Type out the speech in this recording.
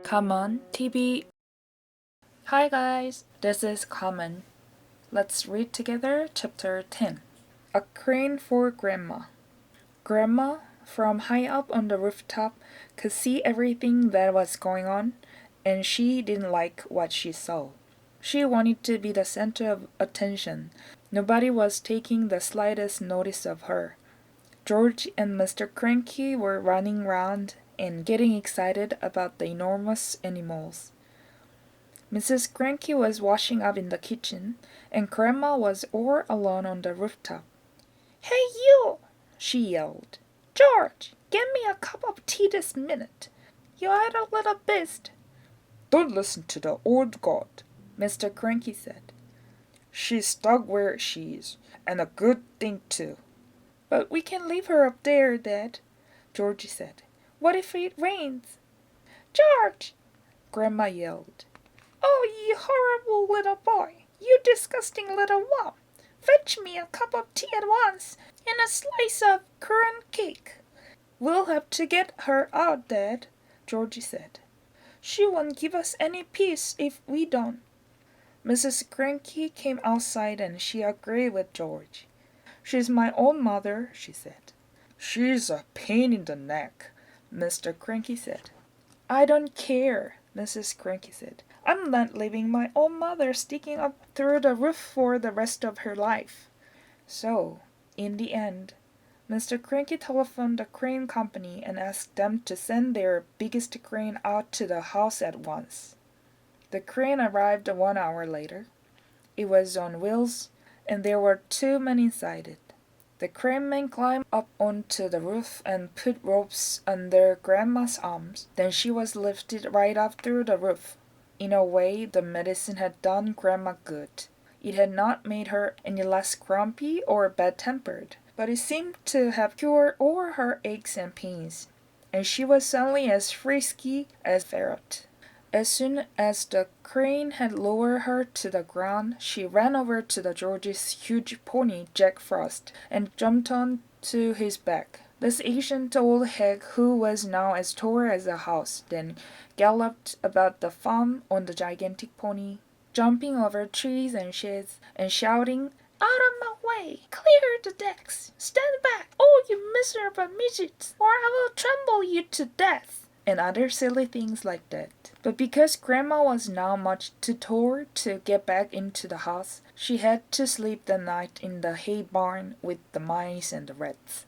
카먼티비. Hi guys, this is Common. Let's read together chapter 10. A crane for Grandma. Grandma, from high up on the rooftop, could see everything that was going on, and she didn't like what she saw. She wanted to be the center of attention. Nobody was taking the slightest notice of her. George and Mr. Cranky were running round and getting excited about the enormous animals. Mrs. Cranky was washing up in the kitchen, and Grandma was all alone on the rooftop. "Hey, you!" she yelled. "George, get me a cup of tea this minute. You idle little beast." "Don't listen to the old god," Mr. Cranky said. "She's stuck where she is, and a good thing too." "But we can leave her up there, Dad," George said. "What if it rains?" "George!" Grandma yelled. "Oh, you horrible little boy! You disgusting little whelp! Fetch me a cup of tea at once, and a slice of currant cake." "We'll have to get her out, Dad," George said. "She won't give us any peace if we don't." Mrs. Cranky came outside and she agreed with George. "She's my own mother," she said. "She's a pain in the neck," Mr. Cranky said. "I don't care," Mrs. Cranky said. "I'm not leaving my own mother sticking up through the roof for the rest of her life." So, in the end, Mr. Cranky telephoned the crane company and asked them to send their biggest crane out to the house at once. The crane arrived 1 hour later. It was on wheels, and there were 2 men inside it. The craneman climbed up onto the roof and put ropes under Grandma's arms. Then she was lifted right up through the roof. In a way, the medicine had done Grandma good. It had not made her any less grumpy or bad-tempered, but it seemed to have cured all her aches and pains, and she was suddenly as frisky as a ferret. As soon as the crane had lowered her to the ground, she ran over to the George's huge pony, Jack Frost, and jumped on to his back. This ancient old hag, who was now as tall as a house, then galloped about the farm on the gigantic pony, jumping over trees and sheds, and shouting, "Out of my way! Clear the decks! Stand back, oh you miserable midgets, or I will trample you to death!" and other silly things like that. But because Grandma was now much too tall to get back into the house, she had to sleep the night in the hay barn with the mice and the rats.